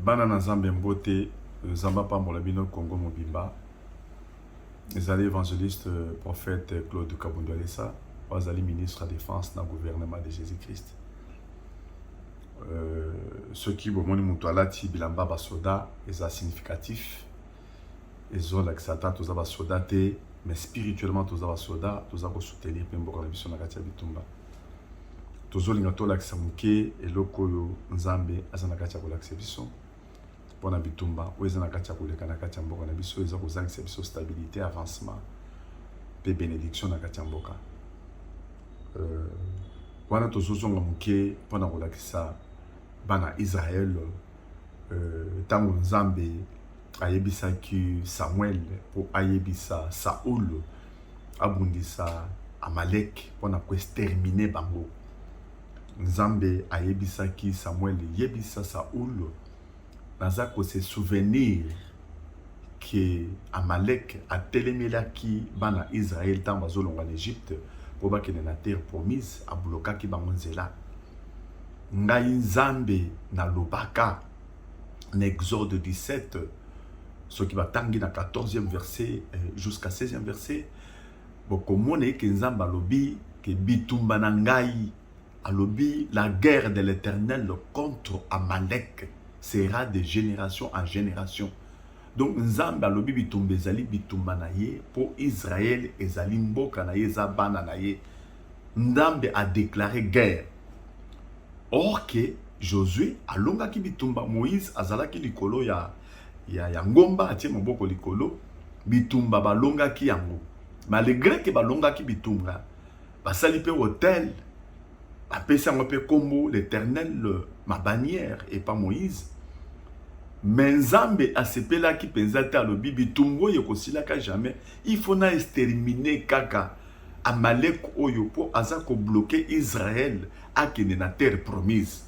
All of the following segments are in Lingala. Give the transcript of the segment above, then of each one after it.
Bana na Zambie Mbote, Zamba Pambola Bino Congo Mobimba. Les allés évangélistes, prophète Claude Kabundwalesa, les allés ministre de la Défense dans le gouvernement de Jésus-Christ. Ceux qui ont dit Bilamba Basoda, c'est significatif. Ils ont l'accent tous les soda, mais spirituellement tous les soda, tous les soutenir pour la mission de la Bitumba. Tous les gens l'accent et loko Nzambe azana katia ko l'accent pour la Bitumba. Ou ezana katia ko le kana katia mboka na biso ezako zang biso stabilité, avancement, pe bénédiction na katia mboka. Wana tozozonga muke pona ko lakisa bana Israël tango Nzambe ayebisa ki Samuel pour ayebisa Saoul abundisa Amalek pona ko exterminer bango. Nzambe ayebisa ki Samuel yebisa Saoul naza ko se souvenir que Amalek a telemela ki bana Israël tant bazolonga en Égypte pour bakene na terre promise abloka ki bango nzela. Ngai Nzambe na lobaka en Exode 17 ce qui va tangi na 14e verset jusqu'à 16e verset bokomone ke Nzambe alobi ke bitumba na ngai alobi la guerre de l'Éternel contre Amalek sera de génération en génération. Donc Nzambe alobi bitumba ezali bitumba na ye pour Israël ezali mboka na ye za bana na ye. Nzambe a déclaré guerre. Or que Josué alonga ki bitumba Moïse azalaki likolo ya ngomba atie maboko likolo bitumba balonga ki yango. Malgré que balonga ki bitumba basali pe hôtel apesa ngope kombo l'Éternel ma bannière et pas Moïse. Mais Nzambe asepela ki penza te alobi bitumbo yokosilaka jamais. Il faut na exterminer kaka Amalek oyo po aza ko bloquer Israël akene na terre promise.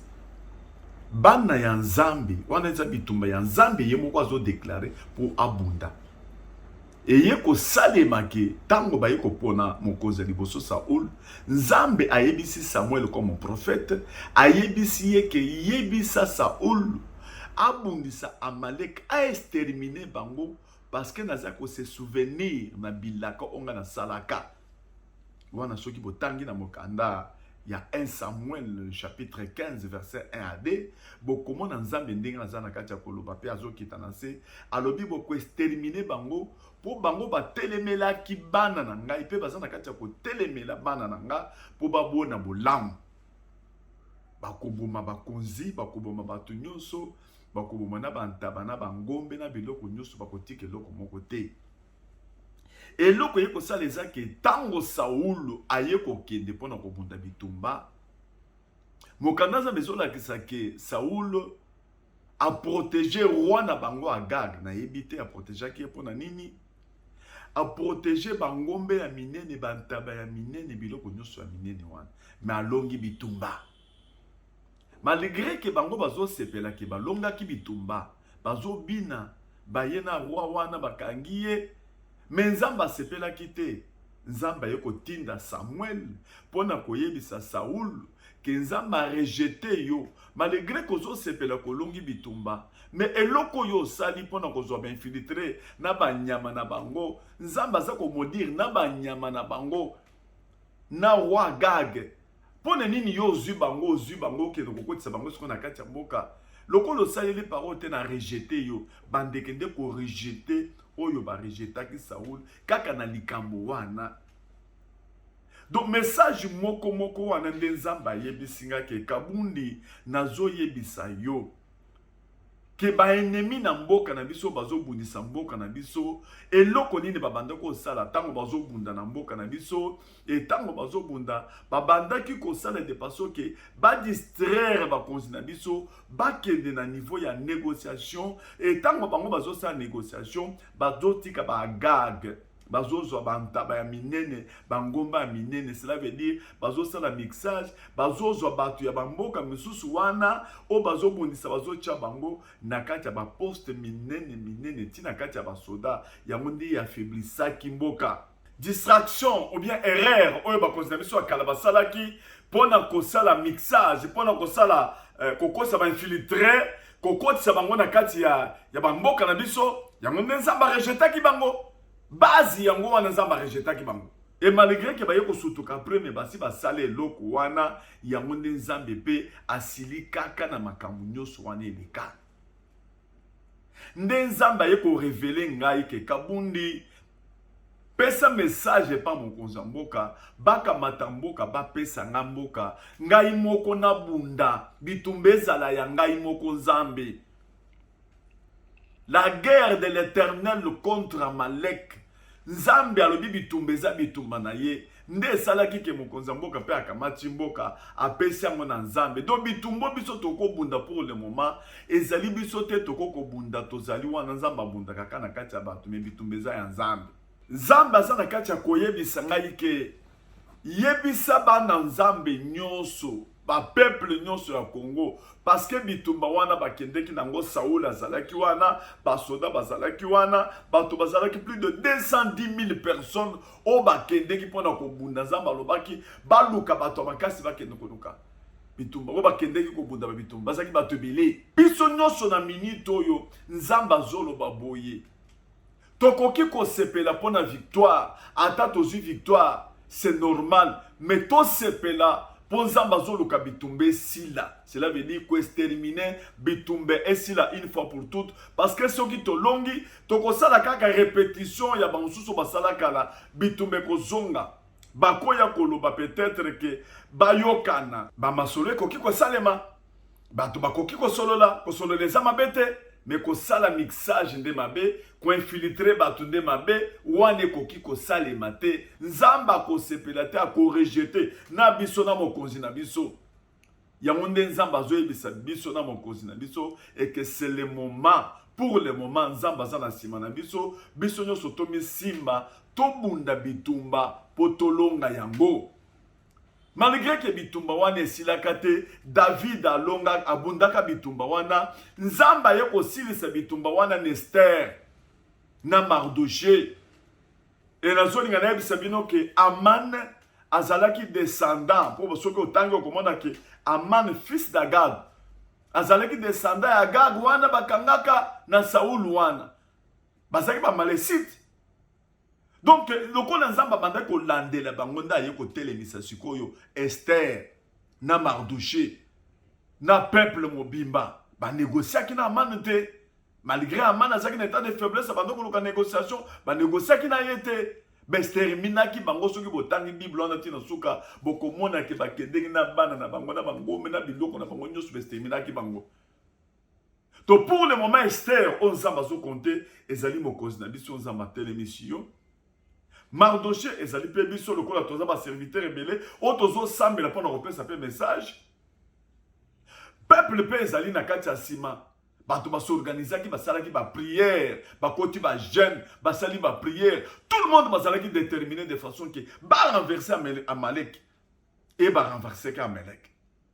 Bana ya Nzambe wana eza bitumba ya Nzambe ye moko azo déclarer pour abunda. Eye ko salema ke tango ba yeko pona mokozi liboso Saoul, Nzambe ayebisi Samuel comme prophète, ayebisi ye ke yebisa Saoul abundisa Amalek a exterminer bango parce que naza ko se souvenir na bilaka onga na salaka. Wana soki botangi na mokanda ya 1 Samuel chapitre 15 verset 1 à 2 bokomo na Nzambe ndenge naza na kati ya koloba pe azokita na se alobi boko exterminer bango po bango batelemela ki bana na ngai pe baza na kati ya kotelemela bana na nga po babona bolamu bakoboma bakonzi bakoboma bato nyonso bakoboma na bantaba na bangombe na biloko nyonso bakotika eloko moko te. Eloko yeko saleza ke tango Saoul ayeko kende pona kobunda bitumba mokanda bezola kisa ke Saoul a protégé roi na bango Agag na yebite a protégé ki pona nini a protégé bangombe ya minene bantaba ya minene biloko nyonso ya minene wana mais alongi bitumba malgré que bango bazo sepela ke balonga ki bitumba bazo bina bayena roi wana bakangiye. Mais Nzambe asepela kite Nzambe yeko tinda Samuel pona koyebisa Saoul ke Nzambe a rejeté yo malgré kozo sepela kolongi bitumba mais eloko yo sali pona kozo ba infiltré na banyama na bango Nzambe aza ko modire na banyama na bango na roi Gag pona nini yo zu bango ke kokotisa bango siko na kati ya mboka lokolo sali les paroles te na rejeté yo bandeke nde ko rejeté oyo ba rejeta ki Saoul kaka na likambo wana. Donc message moko wana nde Nzambe yebisinga ke kabundi nazo yebisa yo ke ba ennemi na mboka na biso bazo bundisa mboka na biso eloko nini babanda ko sala tango bazo bunda na mboka na biso et tango bazo bunda babanda ki ko sala de paso ke ba distraire ba konzi na biso ba kende na niveau ya négociation et tango bango bazo sala négociation bazo tika ba Agag bazo zo bantaba ya minene bangomba ya minene cela veut dire bazo sala mixage bazo zo batu ya bamboka misusu wana o bazo bundisa bazo tia bango na kati ya ba poste minene tina kati ya ba soda ya mundi ya faiblissa kimboka distraction ou bien erreur oyo ba konzina biso akala basalaki pona kosala mixage pona kosala kokosa ba infiltrer kokotisa bango na kati ya bamboka na biso yango nde nzambe arejetaki bango base yango wana nzambe arejetaki bango et malgré que baye kosutuka après mais basi basala eloko wana yango nde nzambe mpe asili kaka na makambo nyonso wana eleka nde nzambe aye korevele ngai ke kabundi pesa message pa mokonzi mboka bakamata mboka bapesa nga mboka ngai moko na bunda bitumba ezala ya ngai moko nzambe. La guerre de l'Éternel contre Amalek nzambe alobi bitumba eza bitumba na ye nde esalaki ke mokonzi mboka pe akamati mboka apesi yango na nzambe donc bitumba biso tokobunda pour le moment ezali biso te tokokobunda tozali wana nzambe abundaka kaka na kati ya bato me bitumba eza ya nzambe. Nzambe aza na kati ya koyebisa ngai ke yebisa bana nzambe nyonso ba peuple nyonso ya Congo parce que bitumba wana bakendeki nango Saoul azalaki wana basoda bazalaki wana bato bazalaki plus de 210 000 personnes o bakendeki pona kobunda nzambe alobaki baluka bato makasi bakende koluka bitumba o bakendeki kobunda bitumba bazaki bato ebele biso nyonso na minute oyo nzambe azoloba boye tokoki kosepela pona victoire ata tozwi victoire c'est normal mais tosepela pour nzambe azoluka bitumba esila cela veut dire qu'exterminer bitumba esila une fois pour toutes parce que soki tolongi tokosala kaka répétition ya bamosusu basalaka la bitumba kozonga bakoya koloba peut-être que bayokana bamasolo ekoki kosalema bato bakoki kosolola eza mabe te mais kosala mixage nde mabe koinfiltre bato nde mabe wana ekoki kosalema te nzambe akosepela te akorejete na biso na mokonzi na biso yango nde nzambe azoyebisa biso na mokonzi na biso et que c'est le moment pour le moment nzambe aza na nsima na biso biso nyonso tomisimba tobunda bitumba po tolonga yango. Malgré que bitumba wana esilaka te David alonga abundaka bitumba wana nzamba ye kosilisa bitumba wana Esther na Mardoché et nazolinga na yebisa bino ke Aman azalaki descendant pour soki otangi okomona ke Aman fils d'Agag azalaki descendant ya Agag wana bakangaka na Saoul wana bazalaki ba malécite. Donc, lokola nzamba banda ko landela bango nda ye ko telemisa sikoyo Esther na Mardoché na peuple mobimba ba négociaki na Aman te malgré Aman azaki na état de faiblesse banda ko loka négociation ba négociaki na yete ba exterminaki bango soki botangi Bible wana tina suka bokomona ke bakendeki na bana na bango na bango mena biloko na bango nyoso ba exterminaki bango. Donc pour le moment Esther on nzamba zo compter ezali mokozi na biso nzamba télémission Mardoché ezali pe biso lokola toza ba serviteur rebelle otozo sambela pona kopesa pe message peuple pe ezali na kati ya sima bato ba s'organisaki basalaki ba prière bakoti ba jeûne basali ba prière tout le monde basalaki déterminé de façon que ba renverser Amalek et ba renverser Amalek.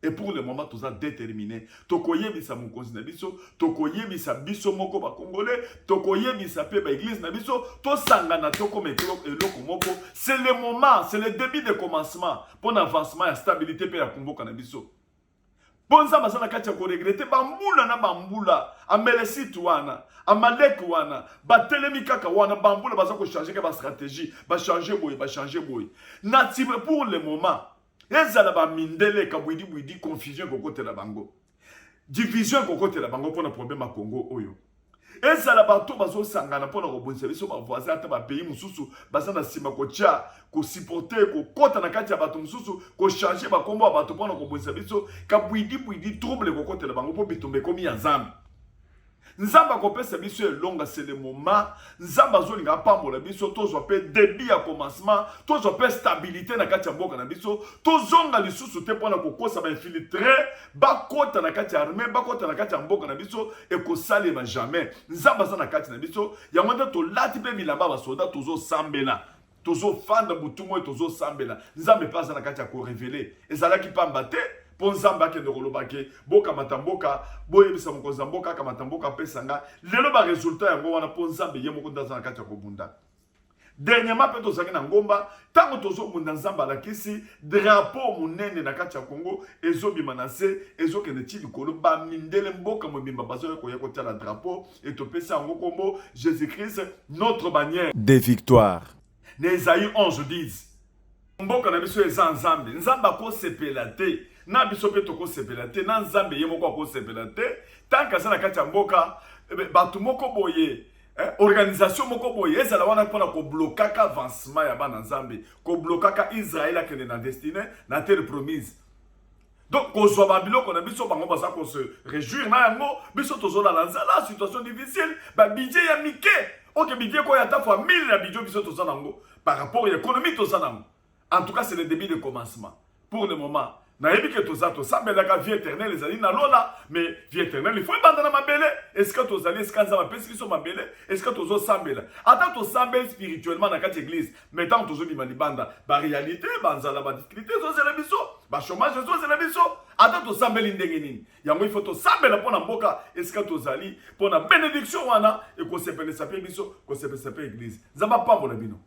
Et pour le moment, tout ça déterminé. Tokoye bisa mokonzi na biso, tokoye bisa biso moko ba congolais, tokoye bisa pe ba église na biso, to sangana toko mekelo eloko moko. C'est le moment, c'est le début de commencement pour l'avancement et stabilité pe ya kumboka na biso. Bonza basana kati ya ko regretter bambula na bambula, amelesi wana, Amalek wana, ba telemi kaka wana bambula baza ko changer ba stratégie, ba changer boy. Native pour le moment. Ezala ba mindele ka bwidi confusion kokote la bango. Division kokote la bango pona problème à Congo oyo. Ezala ba to bazo sangana pona ko bonisa biso ba voisin ata ba pays mususu bazana sima ko tia ko supporter ko kota na kati ya bato mususu ko changer ba kombo ba to pona ko bonisa biso ka bwidi trouble kokote la bango po bitumbe komi ya nzambe. Nzamba kopesa biso elonga c'est le moment nzamba zolinga pambola biso tozwa pe début ya commencement tozwa pe stabilité na kati ya mboka na biso tozonga lisusu te pona kokosa ba infiltrer bakota na kati ya armée bakota na kati ya mboka na biso et ko salema jamais nzamba za na kati na biso yango nde to lati pe bilamba ba soda tozo sambela tozo fanda butumo tozo sambela nzambe pasa na kati ya ko révéler ezalaki pamba te pour nzamba ke ndokolobake boka matamboka boyebisa mokonzi mboka ka matamboka pesanga lelo ba résultat yango wana pour nzambe ye moko ndaza na kati ya kobunda Dernièrement, peut tozaki na ngomba, tango tozo munda nzamba la kisi, drapeau munene na kati ya Congo, ezo bimanase, ezo kene ti likolo ba mindele mboka mobimba bazo ko yeko tia la drapeau et to pesa ngo kombo Jésus-Christ notre bannière des victoires. Nésaïe 11:10. Mboka na biso eza nzambe, nzamba ko sepela te. Na biso pe to ko sepela te, na nzambe ye moko ko sepela te. Tanka za na kati ya mboka, batu moko boye. Organisation moko boye ezala wana pona ko blokaka avancement ya bana nzambe ko blokaka Israël akende na destinée na terre promise. Donc ko zo ba biloko na biso bango baza ko se réjouir na yango biso tozola la nzala situation difficile ba budget ya mike OK budget ko ya ta fois 1000 na budget biso toza nango par rapport à l'économie toza nango. En tout cas c'est le début de commencement pour le moment. Na yebi ke toza to sambelaka vie éternelle ezali na lola mais vie éternelle il faut bandana mabele est-ce que tozali est-ce que nzamba pesi biso mabele est-ce que tozo sambela ata to sambel spirituellement na kati église mais tant tozo bima libanda ba réalité ba nzala ba difficulté zo zela biso ba chômage zo zela biso ata to sambeli ndenge nini yango il faut to sambela pona mboka est-ce que tozali pona bénédiction wana et ko sepele sapé biso ko sepele sapé église nzamba pambola bino.